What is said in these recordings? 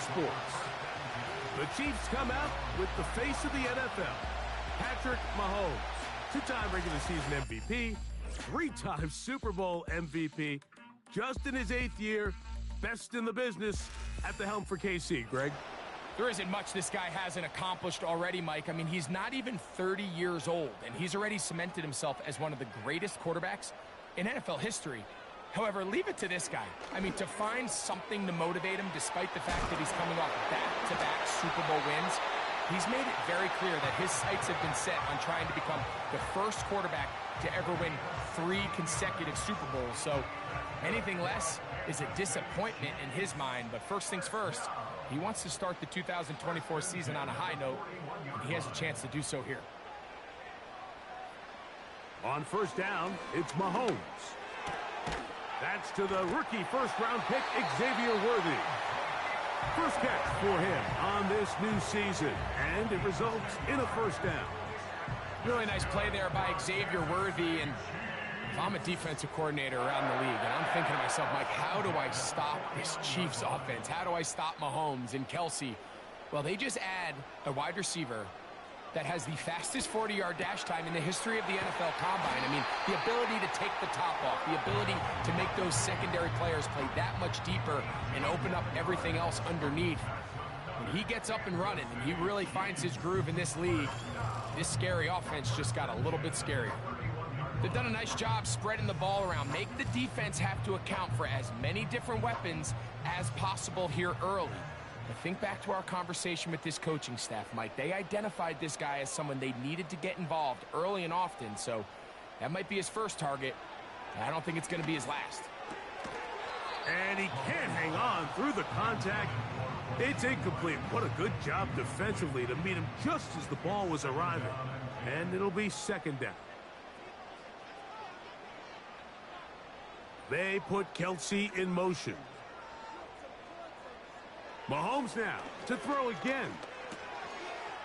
sports. The Chiefs come out with the face of the NFL, Patrick Mahomes, two-time regular season MVP, three-time Super Bowl MVP, just in his 8th year, best in the business at the helm for KC. Greg? There isn't much this guy hasn't accomplished already, Mike. I mean, he's not even 30 years old, and he's already cemented himself as one of the greatest quarterbacks in NFL history. However, leave it to this guy. I mean, to find something to motivate him, despite the fact that he's coming off back-to-back Super Bowl wins, he's made it very clear that his sights have been set on trying to become the first quarterback to ever win 3 consecutive Super Bowls. So anything less is a disappointment in his mind. But first things first, he wants to start the 2024 season on a high note, and he has a chance to do so here. On first down, it's Mahomes. That's to the rookie first-round pick, Xavier Worthy. First catch for him on this new season, and it results in a first down. Really nice play there by Xavier Worthy, and if I'm a defensive coordinator around the league, and I'm thinking to myself, Mike, how do I stop this Chiefs offense? How do I stop Mahomes and Kelsey? Well, they just add a wide receiver that has the fastest 40-yard dash time in the history of the NFL Combine. I mean, the ability to take the top off, the ability to make those secondary players play that much deeper and open up everything else underneath. When he gets up and running and he really finds his groove in this league, this scary offense just got a little bit scarier. They've done a nice job spreading the ball around. Make the defense have to account for as many different weapons as possible here early. But think back to our conversation with this coaching staff, Mike. They identified this guy as someone they needed to get involved early and often, so that might be his first target. I don't think it's going to be his last. And he can't hang on through the contact. It's incomplete. What a good job defensively to meet him just as the ball was arriving. And it'll be second down. They put Kelsey in motion. Mahomes now to throw again.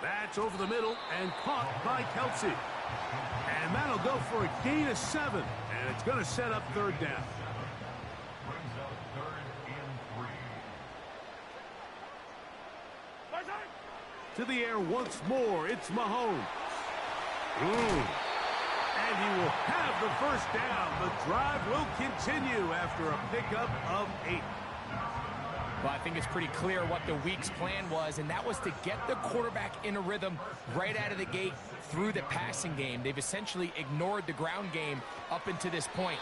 That's over the middle and caught by Kelsey. And that'll go for a gain of 7. And it's going to set up third down. To the air once more, it's Mahomes. And he will have the first down. The drive will continue after a pickup of 8. Well, I think it's pretty clear what the week's plan was, and that was to get the quarterback in a rhythm right out of the gate through the passing game. They've essentially ignored the ground game up until this point.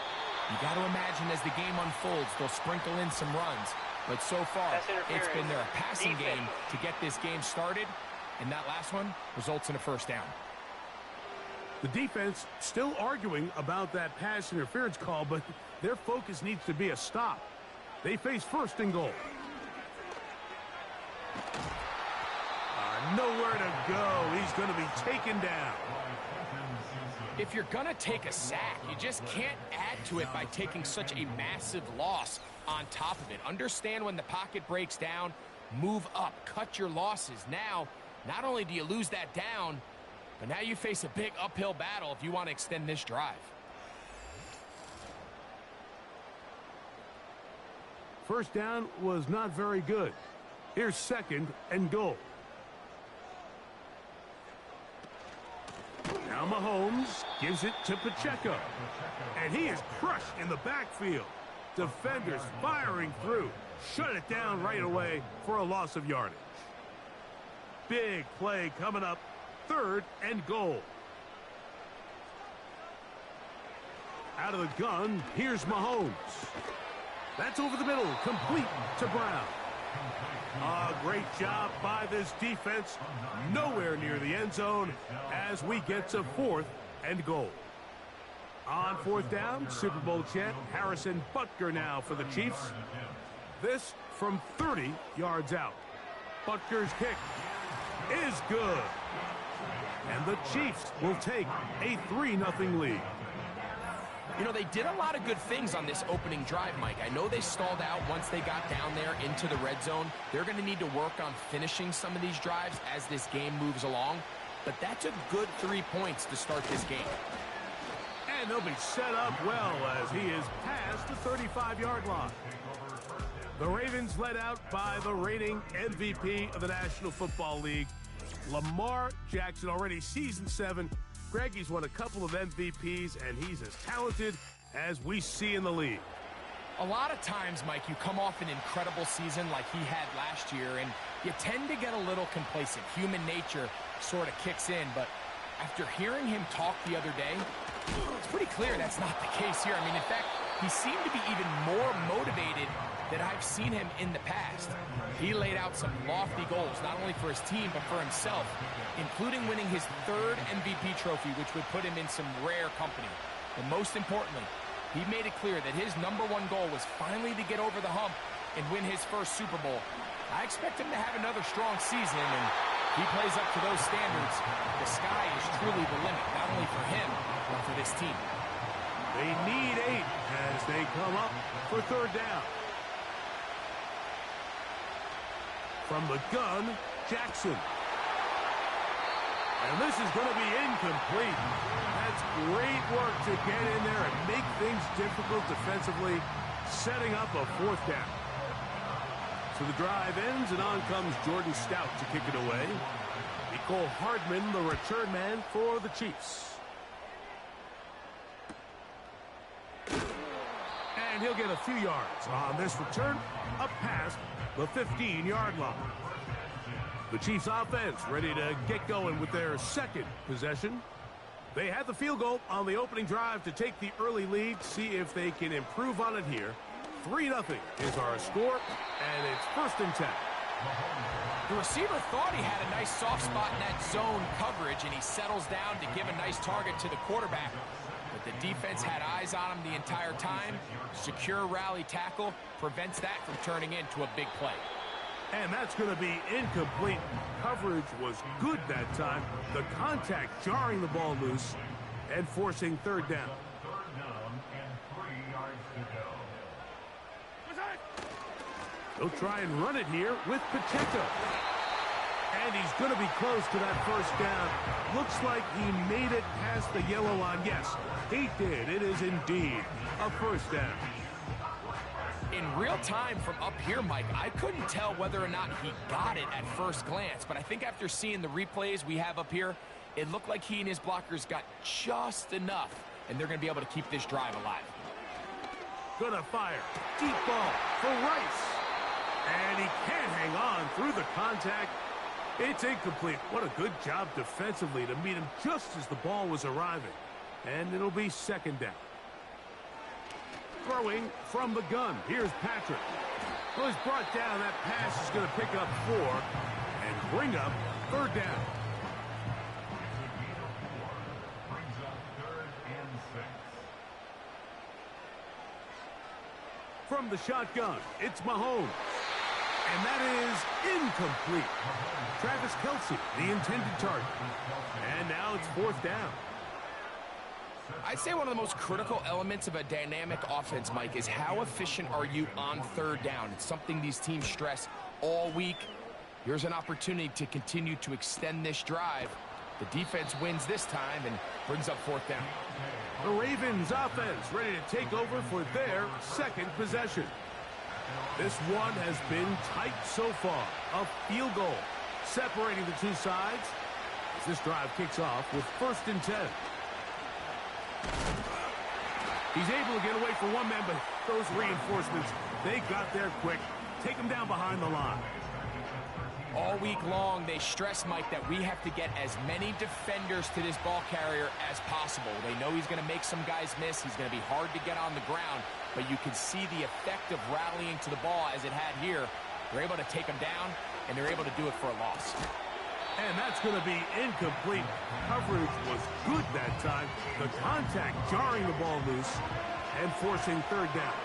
You got to imagine as the game unfolds, they'll sprinkle in some runs. But so far, it's been their passing game to get this game started, and that last one results in a first down. The defense still arguing about that pass interference call, but their focus needs to be a stop. They face first and goal. Nowhere to go. He's going to be taken down. If you're going to take a sack, you just can't add to it by taking such a massive loss on top of it. Understand when the pocket breaks down, move up, cut your losses. Now, not only do you lose that down, but now you face a big uphill battle if you want to extend this drive. First down was not very good. Here's second and goal. Now Mahomes gives it to Pacheco. And he is crushed in the backfield. Defenders firing through. Shut it down right away for a loss of yardage. Big play coming up. Third and goal. Out of the gun, here's Mahomes. That's over the middle, complete to Brown. A great job by this defense. Nowhere near the end zone as we get to fourth and goal. On fourth down, Super Bowl champ Harrison Butker now for the Chiefs. This from 30 yards out. Butker's kick is good. And the Chiefs will take a 3-0 lead. You know, they did a lot of good things on this opening drive, Mike. I know they stalled out once they got down there into the red zone. They're going to need to work on finishing some of these drives as this game moves along. But that's a good 3 points to start this game. And they'll be set up well as he is past the 35-yard line. The Ravens led out by the reigning MVP of the National Football League, Lamar Jackson, already season 7. Greg, he's won a couple of MVPs, and he's as talented as we see in the league. A lot of times, Mike, you come off an incredible season like he had last year, and you tend to get a little complacent. Human nature sort of kicks in, but after hearing him talk the other day, it's pretty clear that's not the case here. I mean, in fact, he seemed to be even more motivated than I've seen him in the past. He laid out some lofty goals, not only for his team, but for himself, including winning his 3rd MVP trophy, which would put him in some rare company. And most importantly, he made it clear that his #1 goal was finally to get over the hump and win his first Super Bowl. I expect him to have another strong season, and if he plays up to those standards, the sky is truly the limit, not only for him, but for this team. They need 8 as they come up for 3rd down. From the gun, Jackson. And this is going to be incomplete. That's great work to get in there and make things difficult defensively, setting up a 4th down. So the drive ends, and on comes Jordan Stout to kick it away. Nicole Hardman, the return man for the Chiefs. And he'll get a few yards on this return, up past the 15-yard line. The Chiefs offense ready to get going with their 2nd possession. They had the field goal on the opening drive to take the early lead. See if they can improve on it here. 3-0 is our score, and it's 1st and 10. The receiver thought he had a nice soft spot in that zone coverage, and he settles down to give a nice target to the quarterback. But the defense had eyes on him the entire time. Secure rally tackle prevents that from turning into a big play. And that's going to be incomplete. Coverage was good that time. The contact jarring the ball loose and forcing 3rd down. They'll try and run it here with Pacheco. And he's going to be close to that 1st down. Looks like he made it past the yellow line. Yes, he did. It is indeed a 1st down. In real time from up here, Mike, I couldn't tell whether or not he got it at first glance, but I think after seeing the replays we have up here, it looked like he and his blockers got just enough, and they're going to be able to keep this drive alive. Gonna fire. Deep ball for Rice. And he can't hang on through the contact. It's incomplete. What a good job defensively to meet him just as the ball was arriving. And it'll be 2nd down. Throwing from the gun. Here's Patrick. Well, he's brought down. That pass is going to pick up 4 and bring up 3rd down. From the shotgun, it's Mahomes. And that is incomplete. Travis Kelce, the intended target. And now it's 4th down. I'd say one of the most critical elements of a dynamic offense, Mike, is how efficient are you on 3rd down. It's something these teams stress all week. Here's an opportunity to continue to extend this drive. The defense wins this time and brings up 4th down. The Ravens offense ready to take over for their 2nd possession. This one has been tight so far. A field goal separating the two sides as this drive kicks off with 1st and 10. He's able to get away for one man, but those reinforcements, they got there quick. Take him down behind the line. All week long, they stress, Mike, that we have to get as many defenders to this ball carrier as possible. They know he's going to make some guys miss. He's going to be hard to get on the ground, but you can see the effect of rallying to the ball as it had here. They're able to take him down, and they're able to do it for a loss. And that's going to be incomplete. Coverage was good that time. The contact jarring the ball loose and forcing 3rd down.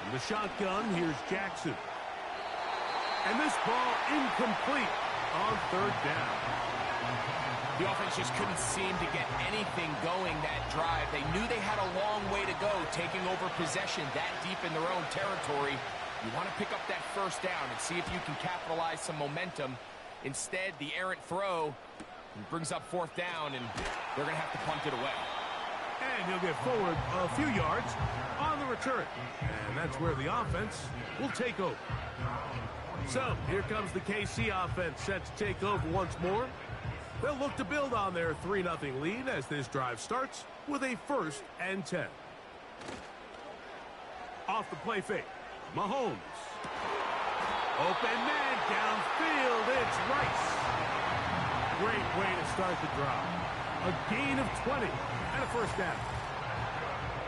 From the shotgun, here's Jackson. And this ball incomplete on 3rd down. The offense just couldn't seem to get anything going that drive. They knew they had a long way to go, taking over possession that deep in their own territory. You want to pick up that 1st down and see if you can capitalize some momentum. Instead, the errant throw brings up 4th down, and they're going to have to punt it away. And he'll get forward a few yards on the return. And that's where the offense will take over. So, here comes the KC offense set to take over once more. They'll look to build on their 3-0 lead as this drive starts with a 1st and 10. Off the play fake, Mahomes. Open man downfield, it's Rice. Great way to start the drive. A gain of 20 and a 1st down.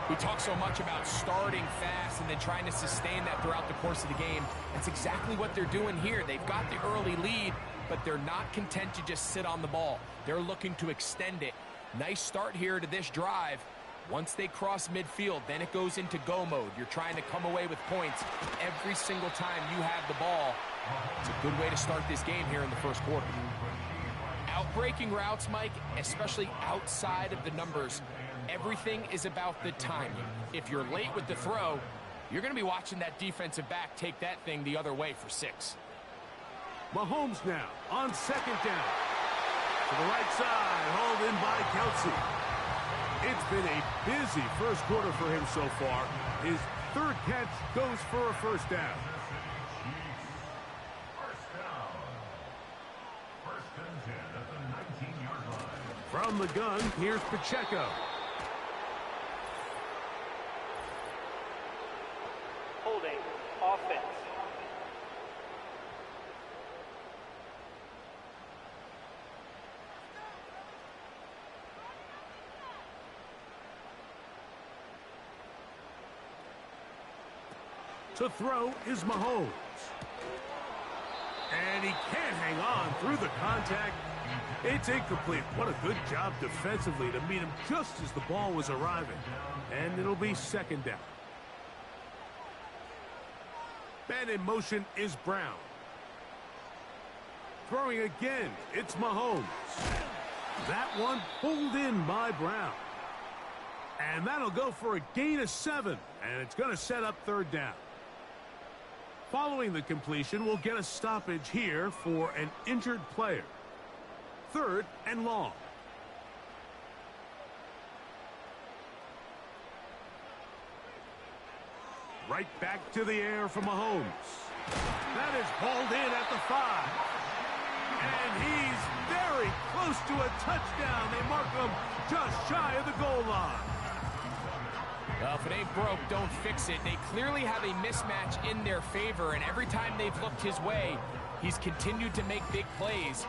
We talk so much about starting fast and then trying to sustain that throughout the course of the game. That's exactly what they're doing here. They've got the early lead, but they're not content to just sit on the ball. They're looking to extend it. Nice start here to this drive. Once they cross midfield, then it goes into go mode. You're trying to come away with points every single time you have the ball. It's a good way to start this game here in the 1st quarter. Outbreaking routes, Mike, especially outside of the numbers, everything is about the timing. If you're late with the throw, you're going to be watching that defensive back take that thing the other way for 6. Mahomes now on 2nd down. To the right side, hauled in by Kelsey. It's been a busy 1st quarter for him so far. His 3rd catch goes for a 1st down. From the gun, here's Pacheco. Holding offense. To throw is Mahomes. And he can't hang on through the contact. It's incomplete. What a good job defensively to meet him just as the ball was arriving. And it'll be 2nd down. Man in motion is Brown. Throwing again, it's Mahomes. That one pulled in by Brown. And that'll go for a gain of 7. And it's going to set up 3rd down. Following the completion, we'll get a stoppage here for an injured player. 3rd and long. Right back to the air for Mahomes. That is hauled in at the 5. And he's very close to a touchdown. They mark him just shy of the goal line. Well, if it ain't broke, don't fix it. They clearly have a mismatch in their favor, and every time they've looked his way, he's continued to make big plays.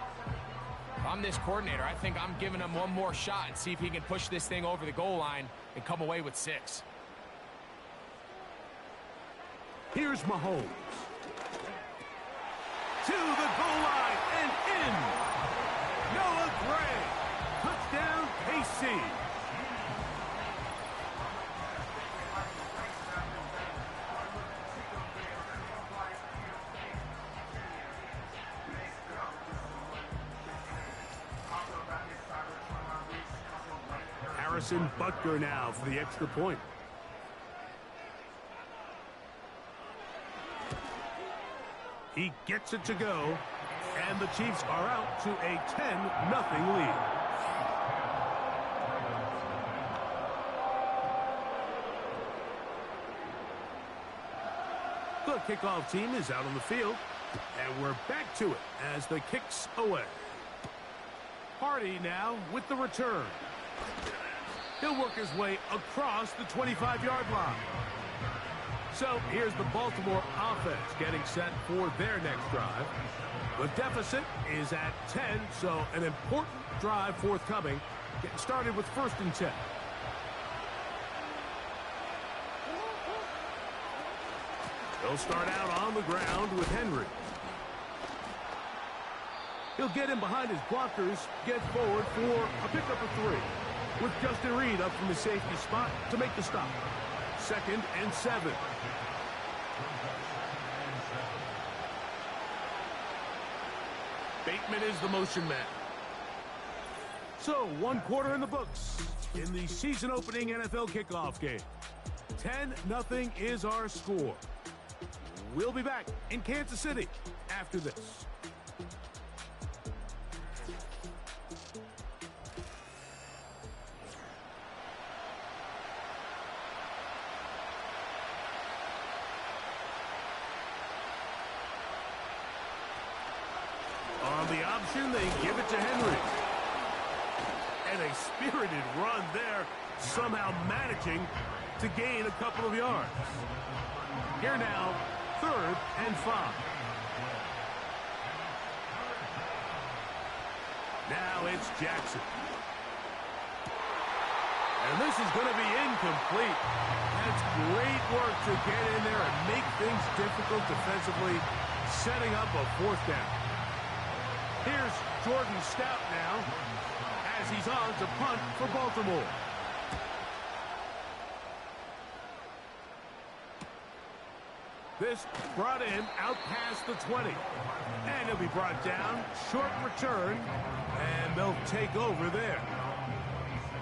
If I'm this coordinator, I think I'm giving him one more shot and see if he can push this thing over the goal line and come away with 6. Here's Mahomes. To the goal line and in. Noah Gray. Touchdown, KC. Harrison Butker now for the extra point. He gets it to go, and the Chiefs are out to a 10-0 lead. The kickoff team is out on the field, and we're back to it as the kick's away. Hardy now with the return. He'll work his way across the 25-yard line. So here's the Baltimore offense getting set for their next drive. The deficit is at 10, so an important drive forthcoming. Getting started with 1st and 10. They'll start out on the ground with Henry. He'll get him behind his blockers, get forward for a pickup of 3. With Justin Reed up from the safety spot to make the stop. 2nd and 7. Bateman is the motion man. So, 1 quarter in the books in the season-opening NFL kickoff game. 10-0 is our score. We'll be back in Kansas City after this. And they give it to Henry. And a spirited run there, somehow managing to gain a couple of yards. Here now, 3rd and 5. Now it's Jackson. And this is going to be incomplete. That's great work to get in there and make things difficult defensively, setting up a 4th down. Here's Jordan Stout now as he's on to punt for Baltimore. This brought him out past the 20. And he'll be brought down. Short return. And they'll take over there.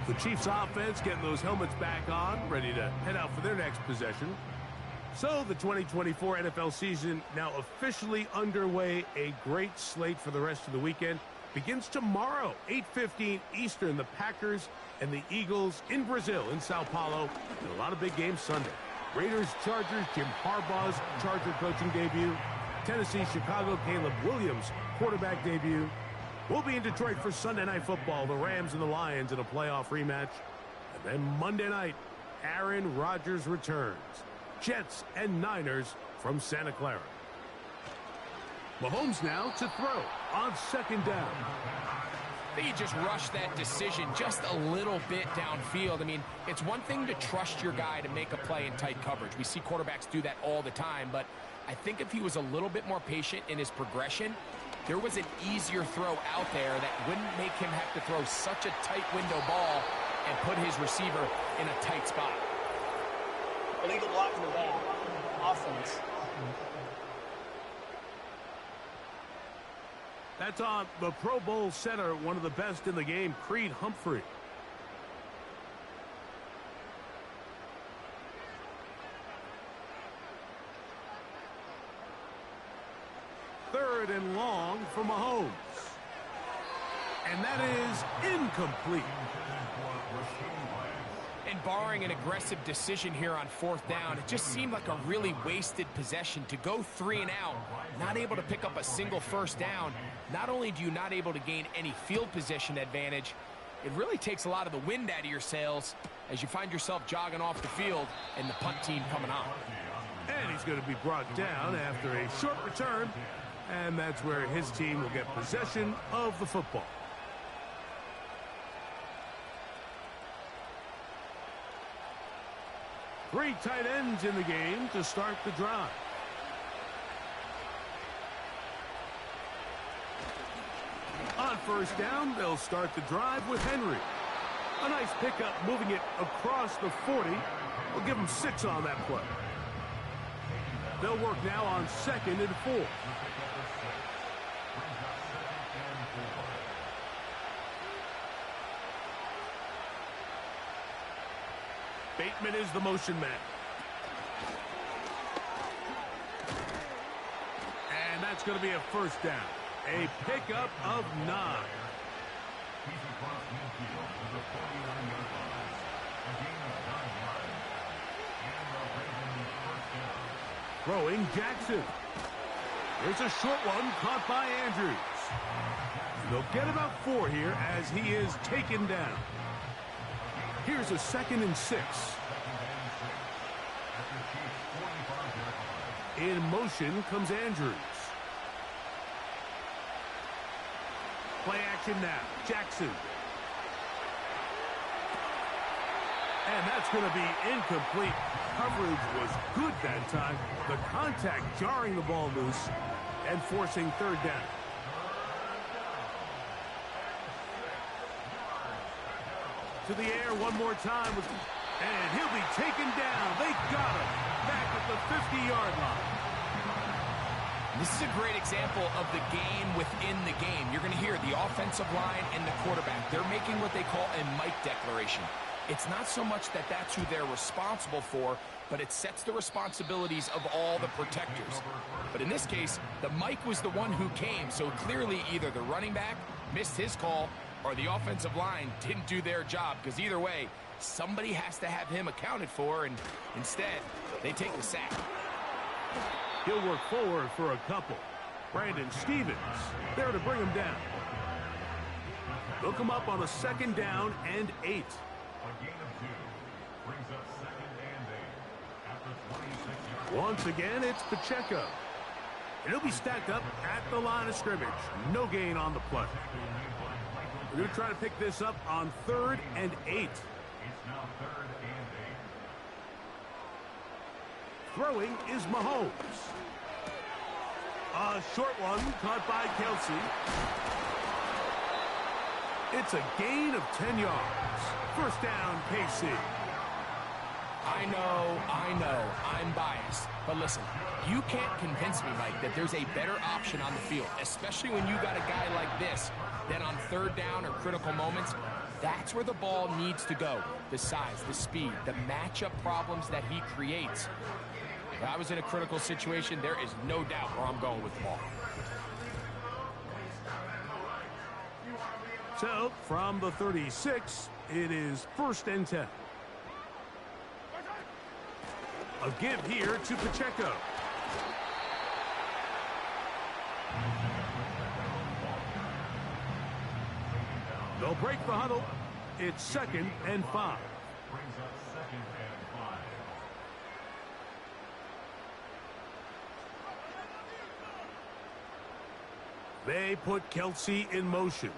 The Chiefs offense getting those helmets back on, ready to head out for their next possession. So the 2024 NFL season now officially underway. A great slate for the rest of the weekend. Begins tomorrow, 8:15 Eastern. The Packers and the Eagles in Brazil, in Sao Paulo. And a lot of big games Sunday. Raiders, Chargers, Jim Harbaugh's Charger coaching debut. Tennessee, Chicago, Caleb Williams quarterback debut. We'll be in Detroit for Sunday Night Football. The Rams and the Lions in a playoff rematch. And then Monday night, Aaron Rodgers returns. Jets and Niners from Santa Clara. Mahomes now to throw on 2nd down. He just rushed that decision just a little bit downfield. I mean, it's one thing to trust your guy to make a play in tight coverage. We see quarterbacks do that all the time, but I think if he was a little bit more patient in his progression, there was an easier throw out there that wouldn't make him have to throw such a tight window ball and put his receiver in a tight spot. Illegal blocking the ball. Offense. That's on the Pro Bowl center, one of the best in the game, Creed Humphrey. Third and long for Mahomes. And that is incomplete. And barring an aggressive decision here on 4th down, it just seemed like a really wasted possession to go 3 and out, not able to pick up a single 1st down. Not only do you not able to gain any field position advantage, it really takes a lot of the wind out of your sails as you find yourself jogging off the field and the punt team coming on. And he's going to be brought down after a short return, and that's where his team will get possession of the football. Three tight ends in the game to start the drive. On 1st down, they'll start the drive with Henry. A nice pickup, moving it across the 40. We'll give them 6 on that play. They'll work now on 2nd and 4. Bateman is the motion man. And that's going to be a 1st down. A pickup of 9. Throwing Jackson. There's a short one caught by Andrews. They'll get about 4 here as he is taken down. Here's a 2nd and 6. In motion comes Andrews. Play action now. Jackson. And that's going to be incomplete. Coverage was good that time. The contact jarring the ball loose and forcing 3rd down. To the air one more time. And he'll be taken down. They got him back at the 50-yard line. This is a great example of the game within the game. You're going to hear the offensive line and the quarterback. They're making what they call a mic declaration. It's not so much that that's who they're responsible for, but it sets the responsibilities of all the protectors. But in this case, the mic was the one who came, so clearly either the running back missed his call or the offensive line didn't do their job, because either way, somebody has to have him accounted for, and instead, they take the sack. He'll work forward for a couple. Brandon Stevens there to bring him down. They'll come up on a 2nd down and 8. A gain of 2 brings up 2nd and 8 after 26 yards. Once again, it's Pacheco. And he'll be stacked up at the line of scrimmage. No gain on the play. We're going to try to pick this up on 3rd and 8. It's now 3rd and 8. Throwing is Mahomes. A short one caught by Kelsey. It's a gain of 10 yards. 1st down, KC. I know, I'm biased. But listen, you can't convince me, Mike, that there's a better option on the field, especially when you got a guy like this, that on 3rd down or critical moments, that's where the ball needs to go. The size, the speed, the matchup problems that he creates. If I was in a critical situation, there is no doubt where I'm going with the ball. So, from the 36, it is 1st and 10. A give here to Pacheco. They'll break the huddle. It's 2nd and 5. Brings up 2nd and 5. They put Kelsey in motion.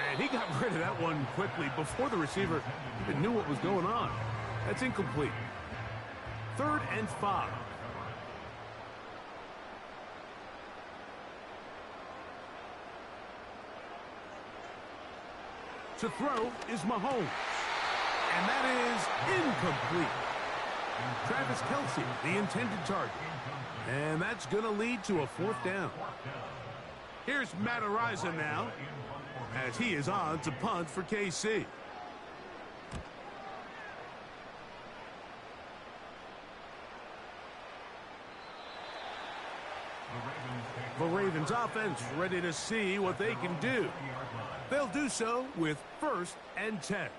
And he got rid of that one quickly before the receiver even knew what was going on. That's incomplete. 3rd and 5. To throw is Mahomes. And that is incomplete. Travis Kelsey, the intended target. And that's going to lead to a 4th down. Here's Matt Ariza now, as he is on to punt for KC. The Ravens offense ready to see what they can do. They'll do so with 1st and 10.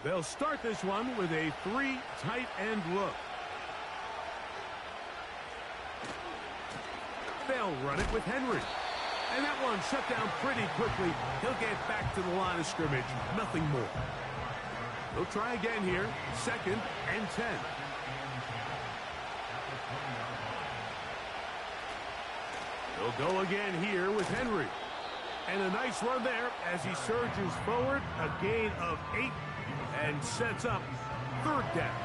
They'll start this one with a 3 tight end look. They'll run it with Henry. And that one shut down pretty quickly. He'll get back to the line of scrimmage. Nothing more. They'll try again here. 2nd and 10. They'll go again here with Henry. And a nice run there as he surges forward. A gain of 8 and sets up 3rd down.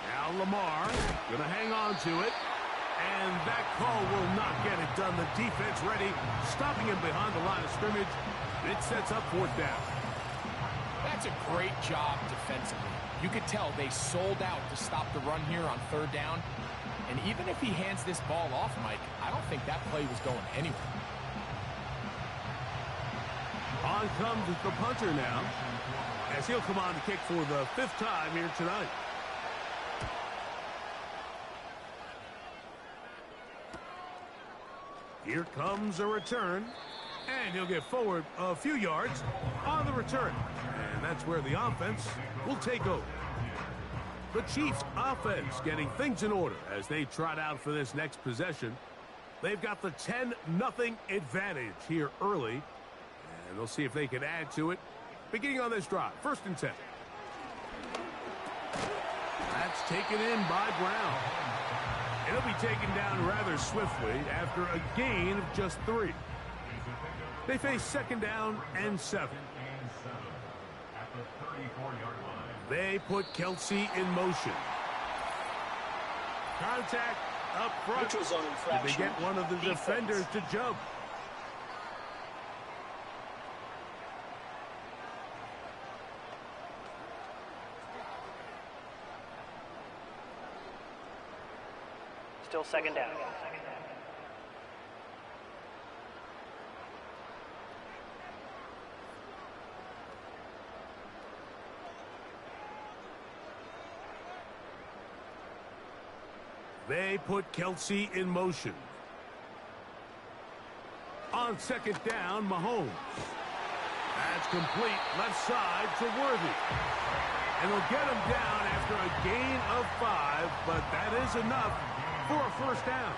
Now Lamar going to hang on to it. And that call will not get it done. The defense ready, stopping him behind the line of scrimmage. It sets up 4th down. That's a great job defensively. You could tell they sold out to stop the run here on 3rd down. And even if he hands this ball off, Mike, I don't think that play was going anywhere. On comes the punter now, as he'll come on to kick for the 5th time here tonight. Here comes a return, and he'll get forward a few yards on the return. And that's where the offense will take over. The Chiefs offense getting things in order as they trot out for this next possession. They've got the 10-0 advantage here early, and they'll see if they can add to it beginning on this drive. 1st and 10. That's taken in by Brown. It'll be taken down rather swiftly after a gain of just 3. They face 2nd down and 7. They put Kelsey in motion. Contact up front. Neutral zone infraction. Did they get one of the defenders to jump? Still 2nd down. They put Kelsey in motion. On 2nd down, Mahomes. That's complete left side to Worthy. And they'll get him down after a gain of 5, but that is enough for a first down.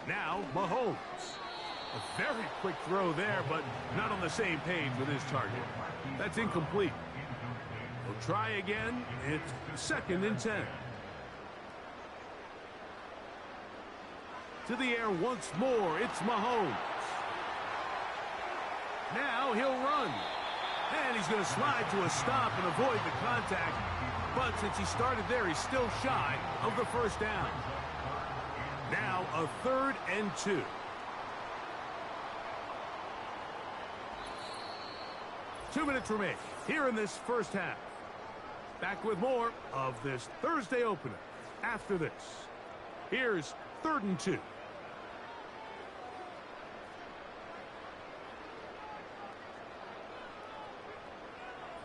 Now, Mahomes. A very quick throw there, but not on the same page with his target. That's incomplete. He'll try again. It's 2nd and 10. To the air once more. It's Mahomes. Now he'll run. And he's going to slide to a stop and avoid the contact. But since he started there, he's still shy of the first down. Now a 3rd and 2. Two minutes remain here in this first half. Back with more of this Thursday opener after this. Here's 3rd and 2.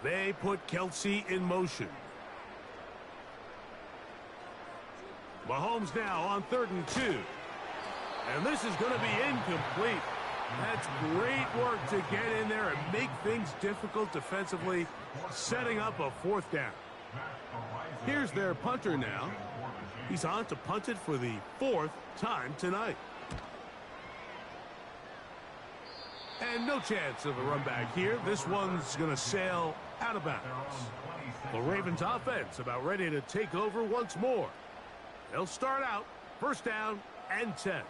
They put Kelsey in motion. Mahomes now on 3rd and 2. And this is going to be incomplete. That's great work to get in there and make things difficult defensively, setting up a 4th down. Here's their punter now. He's on to punt it for the 4th time tonight. And no chance of a run back here. This one's going to sail out of bounds. The Ravens offense about ready to take over once more. They'll start out 1st down and 10.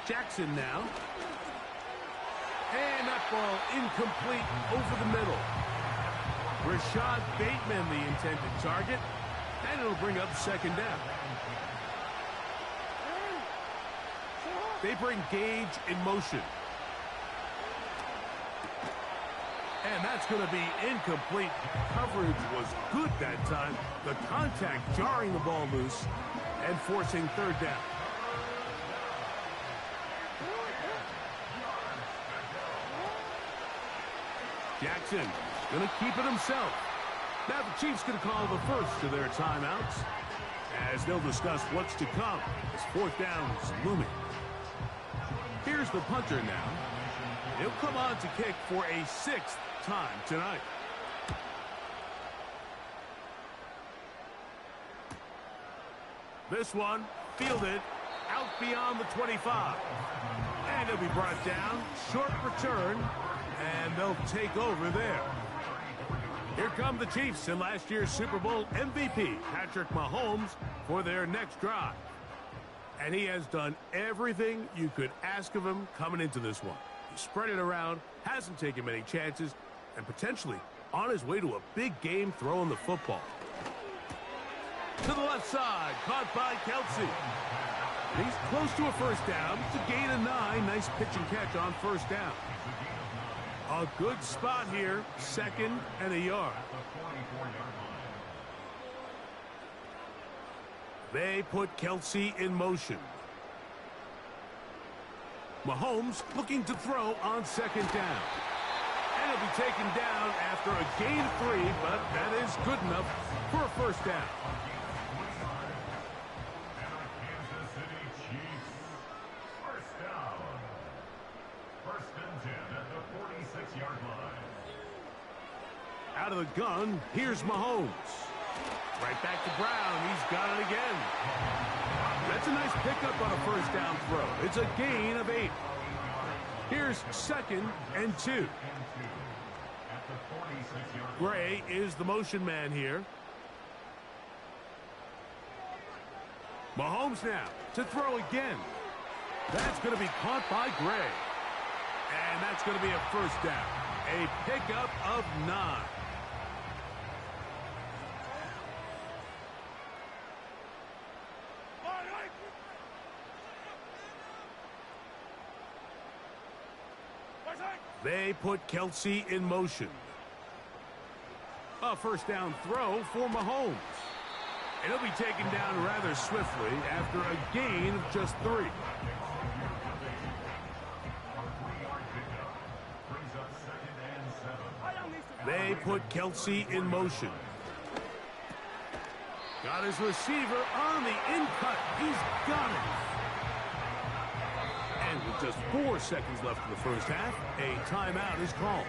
Jackson now. And that ball incomplete over the middle. Rashad Bateman, the intended target. And it'll bring up 2nd down. They bring Gage in motion. And that's going to be incomplete. Coverage was good that time. The contact jarring the ball loose and forcing 3rd down. Jackson going to keep it himself. Now the Chiefs going to call the first of their timeouts as they'll discuss what's to come as 4th down is looming. Here's the punter now. He'll come on to kick for a 6th time tonight. This one fielded out beyond the 25. And he'll be brought down. Short return. And they'll take over there. Here come the Chiefs and last year's Super Bowl MVP, Patrick Mahomes, for their next drive. And he has done everything you could ask of him coming into this one. He spread it around, hasn't taken many chances, and potentially on his way to a big game throwing the football. To the left side, caught by Kelsey. He's close to a first down. It's a gain of 9. Nice pitch and catch on first down. A good spot here, 2nd and a yard. They put Kelsey in motion. Mahomes looking to throw on 2nd down. And he'll be taken down after a gain of 3, but that is good enough for a first down. Out of the gun, here's Mahomes. Right back to Brown. He's got it again. That's a nice pickup on a first down throw. It's a gain of 8. Here's 2nd and 2. Gray is the motion man here. Mahomes now to throw again. That's going to be caught by Gray. And that's going to be a first down. A pickup of 9. They put Kelsey in motion. A first down throw for Mahomes. And he'll be taken down rather swiftly after a gain of just 3. They put Kelsey in motion. Got his receiver on the in-cut. He's got it. And with just 4 seconds left in the first half, a timeout is called.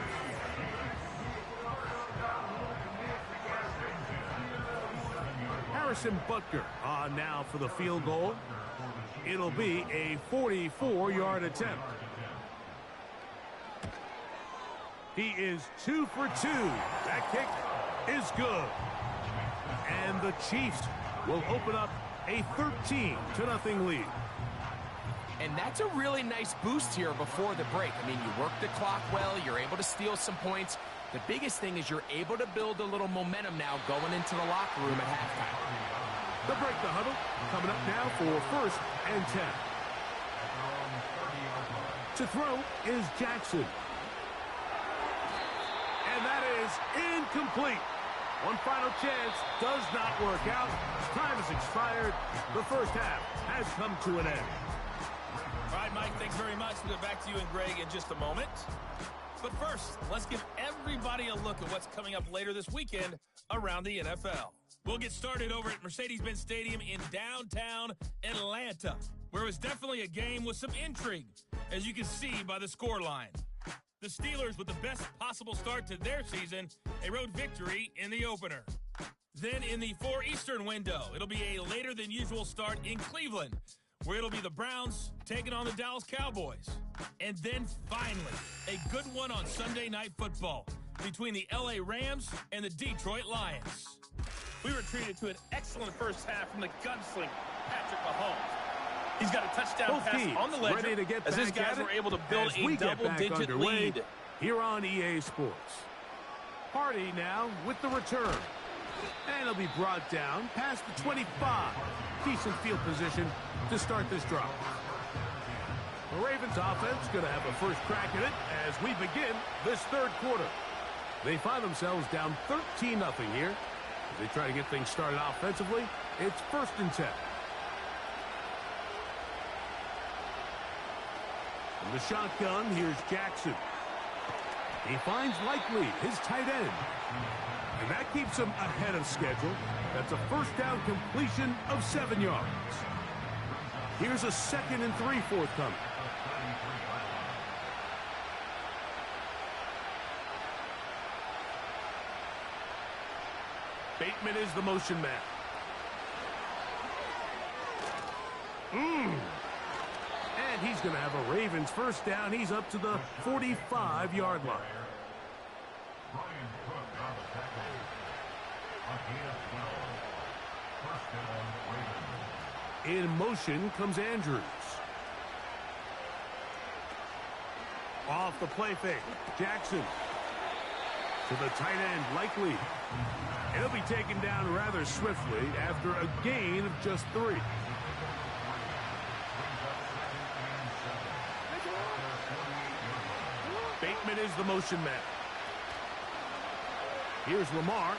Harrison Butker on now for the field goal. It'll be a 44-yard attempt. He is 2 for 2. That kick is good. And the Chiefs will open up a 13-0 lead. And that's a really nice boost here before the break. I mean, you work the clock well, you're able to steal some points. The biggest thing is you're able to build a little momentum now going into the locker room at halftime. The break, the huddle, coming up now for 1st and 10. To throw is Jackson. And that is incomplete. One final chance does not work out. Time has expired. The first half has come to an end. All right, Mike, thanks very much. We'll get back to you and Greg in just a moment. But first, let's give everybody a look at what's coming up later this weekend around the NFL. We'll get started over at Mercedes-Benz Stadium in downtown Atlanta, where it was definitely a game with some intrigue, as you can see by the scoreline. The Steelers with the best possible start to their season, a road victory in the opener. Then in the 4 Eastern window, it'll be a later than usual start in Cleveland, where it'll be the Browns taking on the Dallas Cowboys. And then finally, a good one on Sunday Night Football between the LA Rams and the Detroit Lions. We were treated to an excellent first half from the gunslinger, Patrick Mahomes. He's got a touchdown pass on the ledger ready to get as his back guys at were able to build as we a get back double-digit underway lead. Here on EA Sports. Hardy now with the return. And it'll be brought down past the 25. Decent field position to start this drive. The Ravens offense going to have a first crack at it as we begin this third quarter. They find themselves down 13-0 here. As they try to get things started offensively, it's 1st and 10. From the shotgun, here's Jackson. He finds Likely, his tight end. And that keeps him ahead of schedule. That's a first down completion of 7 yards. Here's a 2nd and 3 forthcoming. Bateman is the motion man. And he's going to have a Ravens first down. He's up to the 45-yard line. In motion comes Andrews. Off the play fake. Jackson. To the tight end, Likely. He'll be taken down rather swiftly after a gain of just 3. Bateman is the motion man. Here's Lamar.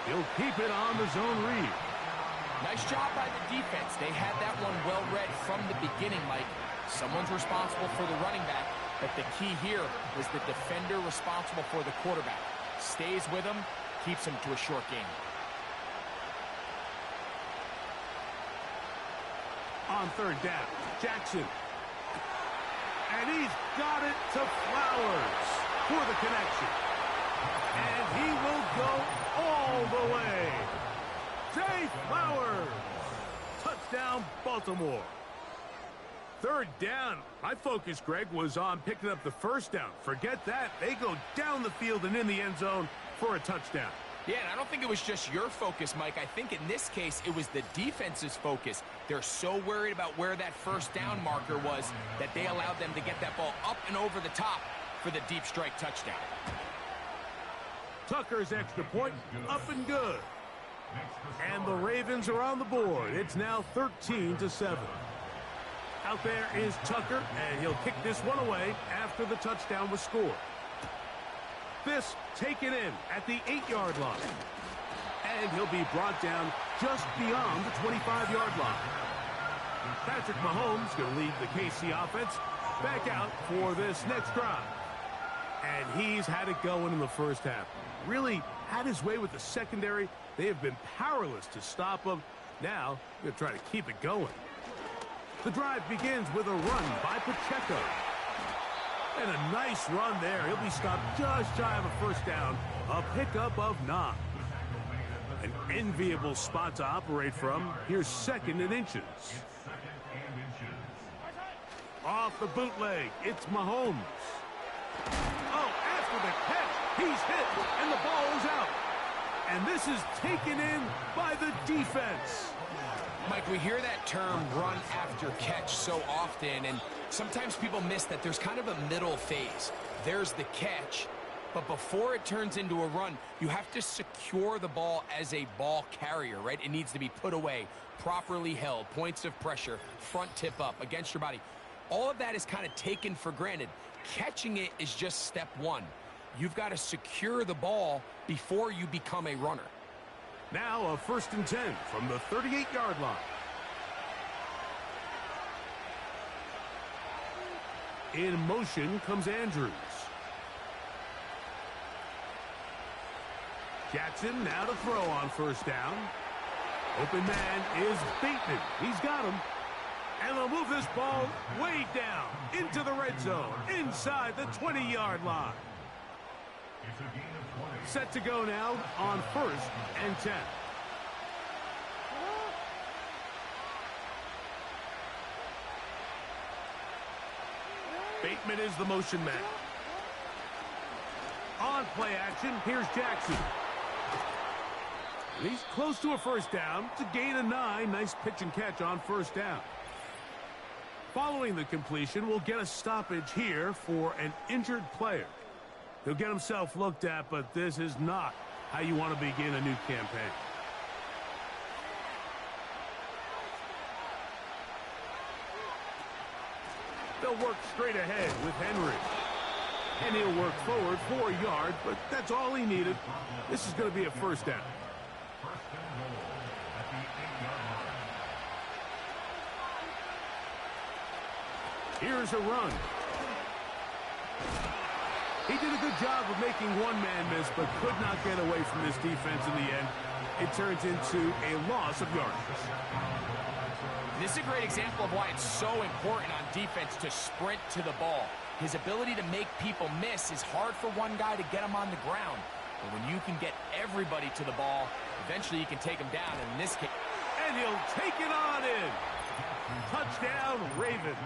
He'll keep it on the zone read. Nice job by the defense. They had that one well read from the beginning, Mike. Someone's responsible for the running back, but the key here was the defender responsible for the quarterback. Stays with him, keeps him to a short game. On 3rd down, Jackson. And he's got it to Flowers for the connection. And he will go all the way. Zay Flowers. Touchdown, Baltimore. 3rd down. My focus, Greg, was on picking up the first down. Forget that. They go down the field and in the end zone for a touchdown. Yeah, and I don't think it was just your focus, Mike. I think in this case, it was the defense's focus. They're so worried about where that first down marker was that they allowed them to get that ball up and over the top for the deep strike touchdown. Tucker's extra point, up and good. And the Ravens are on the board. It's now 13-7. Out there is Tucker, and he'll kick this one away after the touchdown was scored. This taken in at the 8-yard line. And he'll be brought down just beyond the 25-yard line. Patrick Mahomes going to lead the KC offense back out for this next drive. And he's had it going in the first half. Really had his way with the secondary. They have been powerless to stop him. Now, they're trying to keep it going. The drive begins with a run by Pacheco. And a nice run there. He'll be stopped just shy of a first down. A pickup of 9. An enviable spot to operate from. Here's 2nd and inches. Off the bootleg, it's Mahomes. Oh, after the catch, he's hit, and the ball is out. And this is taken in by the defense. Mike, we hear that term run after catch so often, and sometimes people miss that there's kind of a middle phase. There's the catch, but before it turns into a run, you have to secure the ball as a ball carrier, right? It needs to be put away, properly held, points of pressure, front tip up against your body. All of that is kind of taken for granted. Catching it is just step 1. You've got to secure the ball before you become a runner. Now a 1st and 10 from the 38-yard line. In motion comes Andrews. Jackson now to throw on 1st down. Open man is Bateman. He's got him. And they'll move this ball way down into the red zone, inside the 20-yard line. Set to go now on 1st and 10. Bateman is the motion man. On play action, here's Jackson. He's close to a 1st down to gain a 9. Nice pitch and catch on 1st down. Following the completion, we'll get a stoppage here for an injured player. He'll get himself looked at, but this is not how you want to begin a new campaign. They'll work straight ahead with Henry. And he'll work forward 4 yards, but that's all he needed. This is going to be a 1st down. Here's a run. He did a good job of making one man miss, but could not get away from this defense in the end. It turns into a loss of yardage. This is a great example of why it's so important on defense to sprint to the ball. His ability to make people miss is hard for one guy to get him on the ground. But when you can get everybody to the ball, eventually you can take him down. And in this case, and he'll take it on in. Touchdown, Ravens.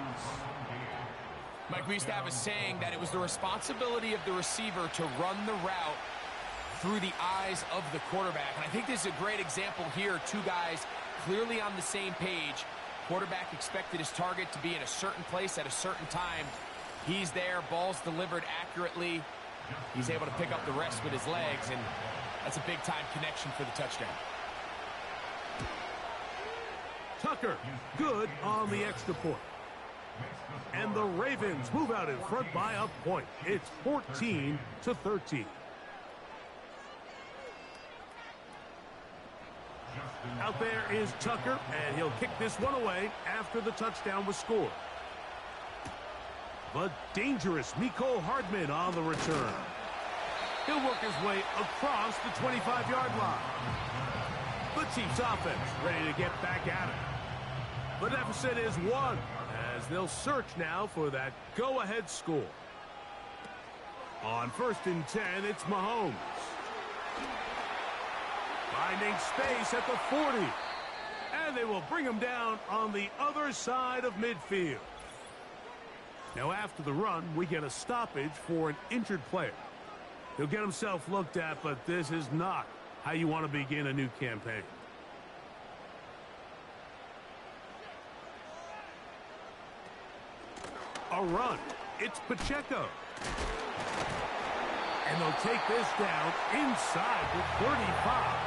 Mike, we used to have a saying that it was the responsibility of the receiver to run the route through the eyes of the quarterback. And I think this is a great example here. 2 guys clearly on the same page. Quarterback expected his target to be in a certain place at a certain time. He's there, ball's delivered accurately. He's able to pick up the rest with his legs, and that's a big-time connection for the touchdown. Tucker, good on the extra point. And the Ravens move out in front by a point. It's 14-13. Out there is Tucker, and he'll kick this one away after the touchdown was scored. The dangerous Mecole Hardman on the return. He'll work his way across the 25-yard line. The Chiefs offense ready to get back at it. The deficit is 1, as they'll search now for that go-ahead score. On 1st and 10, it's Mahomes. Finding space at the 40. And they will bring him down on the other side of midfield. Now after the run, we get a stoppage for an injured player. He'll get himself looked at, but this is not how you want to begin a new campaign. A run. It's Pacheco. And they'll take this down inside the 35.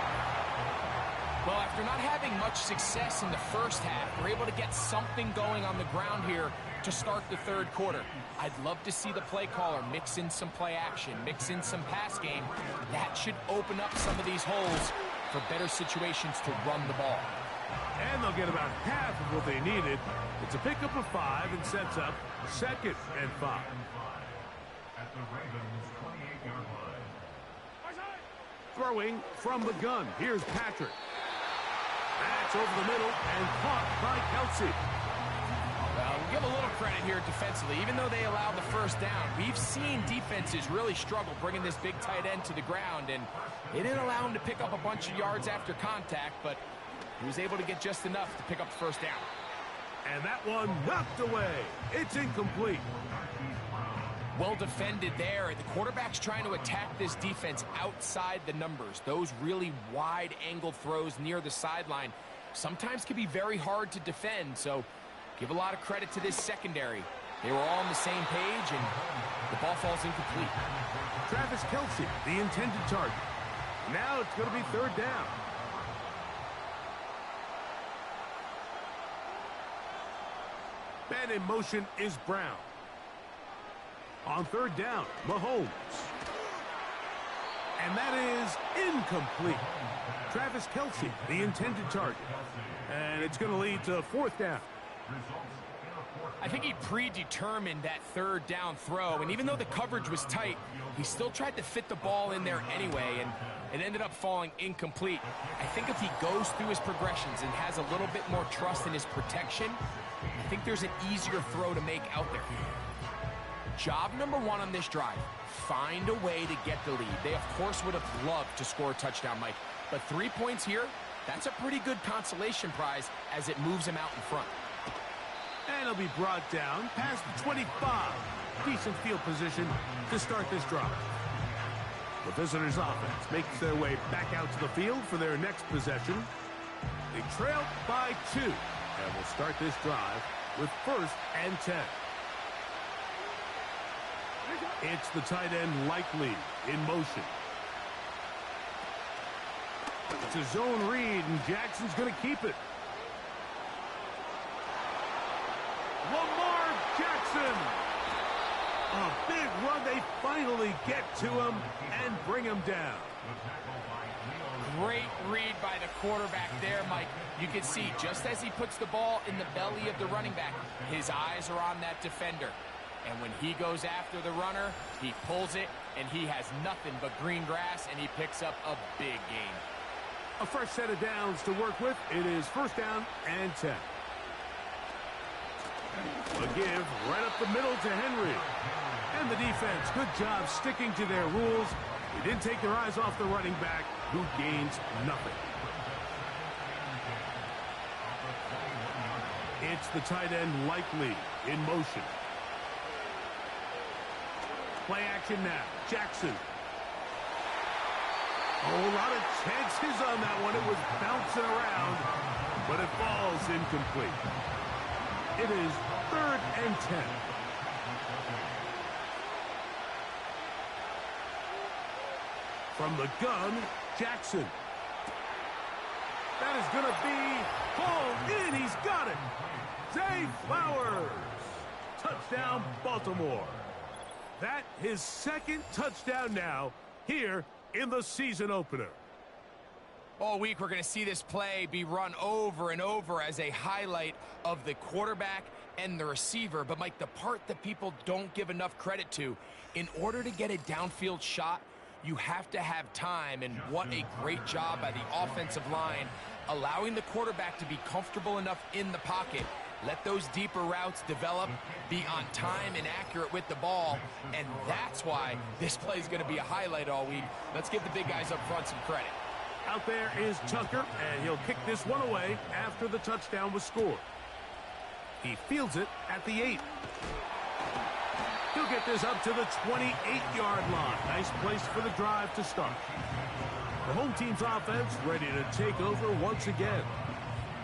Well, after not having much success in the first half, we're able to get something going on the ground here to start the 3rd quarter. I'd love to see the play caller mix in some play action, mix in some pass game. That should open up some of these holes for better situations to run the ball. And they'll get about half of what they needed. It's a pickup of 5 and sets up 2nd and 5. at the Ravens' 28-yard line. Throwing from the gun. Here's Patrick. That's over the middle and caught by Kelsey. Well, we'll give a little credit here defensively. Even though they allowed the first down, we've seen defenses really struggle bringing this big tight end to the ground, and they didn't allow him to pick up a bunch of yards after contact, but he was able to get just enough to pick up the first down. And that one knocked away. It's incomplete. Well defended there. The quarterback's trying to attack this defense outside the numbers. Those really wide angle throws near the sideline sometimes can be very hard to defend, so give a lot of credit to this secondary. They were all on the same page, and the ball falls incomplete. Travis Kelsey, the intended target. Now it's going to be third down. Man in motion is Brown. On third down, Mahomes. And that is incomplete. Travis Kelsey, the intended target. And it's going to lead to fourth down. I think he predetermined that third down throw, and even though the coverage was tight, he still tried to fit the ball in there anyway, and it ended up falling incomplete. I think if he goes through his progressions and has a little bit more trust in his protection, I think there's an easier throw to make out there. Job number one on this drive, find a way to get the lead. They, of course, would have loved to score a touchdown, Mike, but 3 points here, that's a pretty good consolation prize as it moves him out in front. And he'll be brought down past the 25. Decent field position to start this drive. The visitors' offense makes their way back out to the field for their next possession. They trail by 2, and will start this drive with 1st and 10. It's the tight end Likely in motion. It's a zone read, and Jackson's going to keep it. Lamar Jackson. A big run. They finally get to him and bring him down. Great read by the quarterback there, Mike. You can see just as he puts the ball in the belly of the running back, his eyes are on that defender. And when he goes after the runner, he pulls it, and he has nothing but green grass, and he picks up a big gain. A fresh set of downs to work with. It is 1st down and 10. A give right up the middle to Henry. And the defense, good job sticking to their rules. They didn't take their eyes off the running back, who gains nothing. It's the tight end Likely in motion. Play action now. Jackson. Oh, a lot of chances on that one. It was bouncing around, but it falls incomplete. It is 3rd and 10. From the gun, Jackson. That is going to be hauled in. He's got it. Zay Flowers. Touchdown, Baltimore. That his 2nd touchdown now here in the season opener. All week we're going to see this play be run over and over as a highlight of the quarterback and the receiver. But, Mike, the part that people don't give enough credit to, in order to get a downfield shot, you have to have time, and what a great job by the offensive line, allowing the quarterback to be comfortable enough in the pocket, let those deeper routes develop, be on time and accurate with the ball, and that's why this play is going to be a highlight all week. Let's give the big guys up front some credit. Out there is Tucker, and he'll kick this one away after the touchdown was scored. He fields it at the 8. He'll get this up to the 28-yard line. Nice place for the drive to start. The home team's offense ready to take over once again.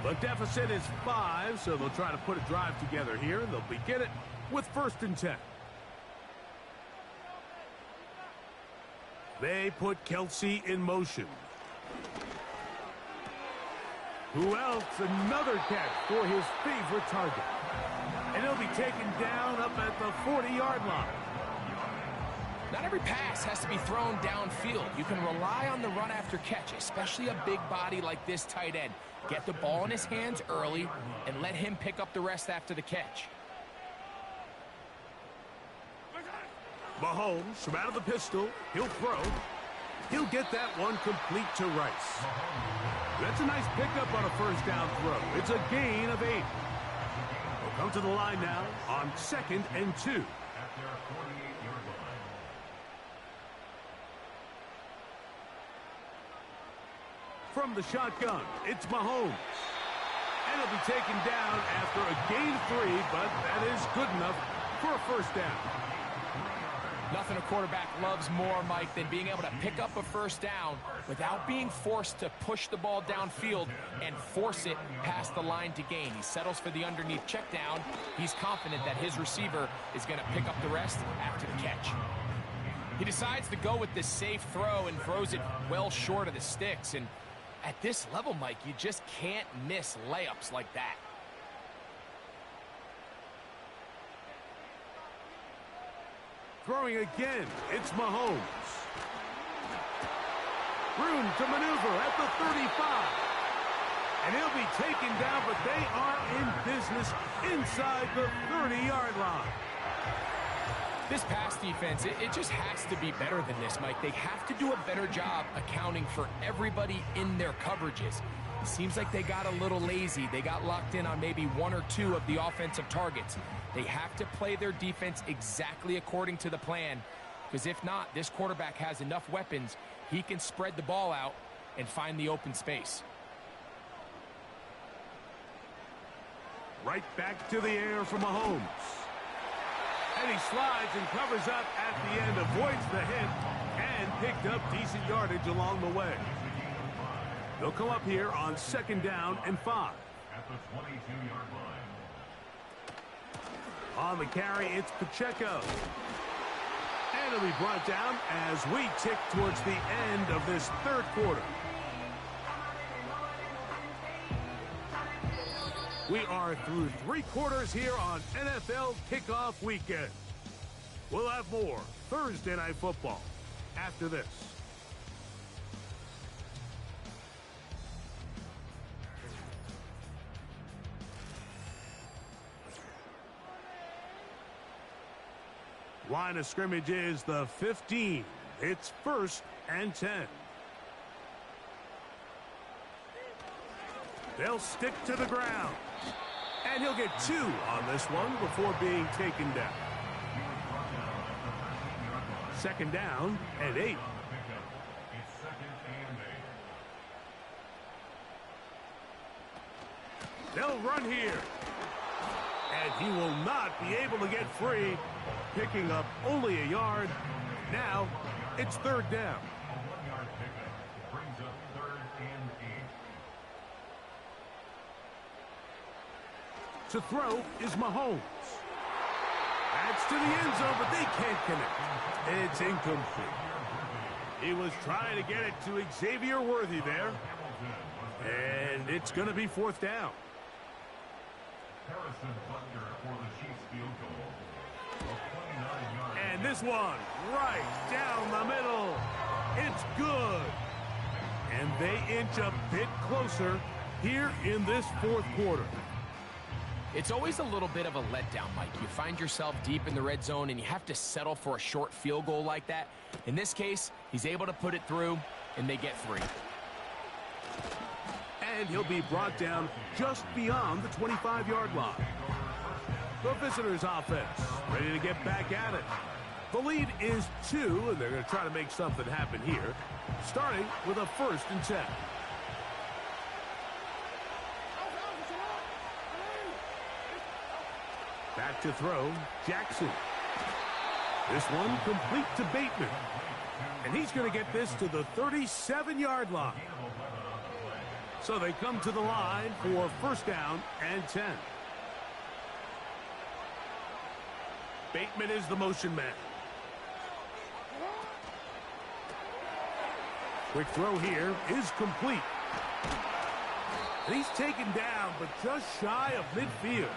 The deficit is 5, so they'll try to put a drive together here. They'll begin it with 1st and 10. They put Kelsey in motion. Who else? Another catch for his favorite target. And he'll be taken down up at the 40-yard line. Not every pass has to be thrown downfield. You can rely on the run after catch, especially a big body like this tight end. Get the ball in his hands early and let him pick up the rest after the catch. Mahomes from out of the pistol. He'll throw. He'll get that one complete to Rice. That's a nice pickup on a first down throw. It's a gain of 8. We'll come to the line now on 2nd and 2. At their 48-yard line. From the shotgun, it's Mahomes. And he'll be taken down after a gain of 3, but that is good enough for a first down. Nothing a quarterback loves more, Mike, than being able to pick up a first down without being forced to push the ball downfield and force it past the line to gain. He settles for the underneath check down. He's confident that his receiver is going to pick up the rest after the catch. He decides to go with this safe throw and throws it well short of the sticks. And at this level, Mike, you just can't miss layups like that. Throwing again, it's Mahomes. Room to maneuver at the 35. And he'll be taken down, but they are in business inside the 30-yard line. This pass defense, it just has to be better than this, Mike. They have to do a better job accounting for everybody in their coverages. It seems like they got a little lazy. They got locked in on maybe 1 or 2 of the offensive targets. They have to play their defense exactly according to the plan, because if not, this quarterback has enough weapons. He can spread the ball out and find the open space. Right back to the air for Mahomes. And he slides and covers up at the end, avoids the hit, and picked up decent yardage along the way. They'll come up here on 2nd down and 5. At the 22-yard line. On the carry, it's Pacheco. And he'll be brought down as we tick towards the end of this 3rd quarter. We are through 3 quarters here on NFL Kickoff Weekend. We'll have more Thursday Night Football after this. Line of scrimmage is the 15. It's 1st and 10. They'll stick to the ground. And he'll get 2 on this one before being taken down. 2nd down and 8. It's 2nd and 8. They'll run here. And he will not be able to get free, picking up only a yard. Now it's 3rd down. A 1-yard pickup brings up 3rd and 8. To throw is Mahomes. That's to the end zone, but they can't connect. It's incomplete. He was trying to get it to Xavier Worthy there. And it's going to be 4th down. Harrison Butker for the Chiefs field goal. A 29-yard. And this one right down the middle. It's good. And they inch a bit closer here in this 4th quarter. It's always a little bit of a letdown, Mike. You find yourself deep in the red zone and you have to settle for a short field goal like that. In this case, he's able to put it through and they get 3. And he'll be brought down just beyond the 25-yard line. The visitors' offense ready to get back at it. The lead is 2, and they're going to try to make something happen here, starting with a 1st and 10. Back to throw, Jackson. This one complete to Bateman. And he's going to get this to the 37-yard line. So they come to the line for 1st down and 10. Bateman is the motion man. Quick throw here is complete. And he's taken down, but just shy of midfield.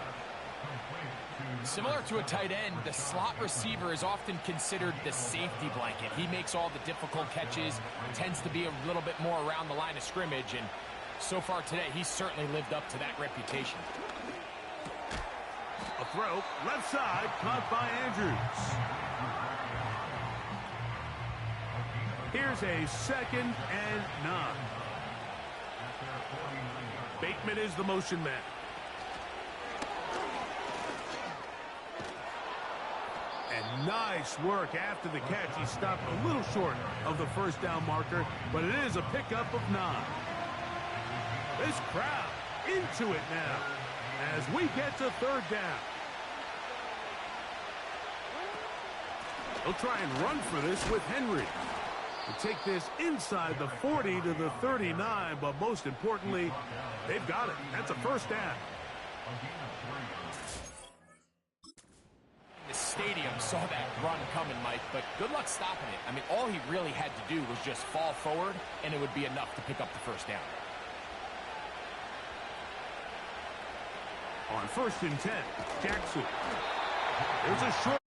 Similar to a tight end, the slot receiver is often considered the safety blanket. He makes all the difficult catches, tends to be a little bit more around the line of scrimmage, and so far today, he's certainly lived up to that reputation. A throw, left side, caught by Andrews. Here's a 2nd and 9. Bateman is the motion man. And nice work after the catch. He stopped a little short of the first down marker, but it is a pickup of 9. This crowd into it now as we get to 3rd down. They'll try and run for this with Henry. To take this inside the 40 to the 39, but most importantly, they've got it. That's a 1st down. The stadium saw that run coming, Mike, but good luck stopping it. I mean, all he really had to do was just fall forward, and it would be enough to pick up the 1st down. On 1st and 10, Jackson. There's a short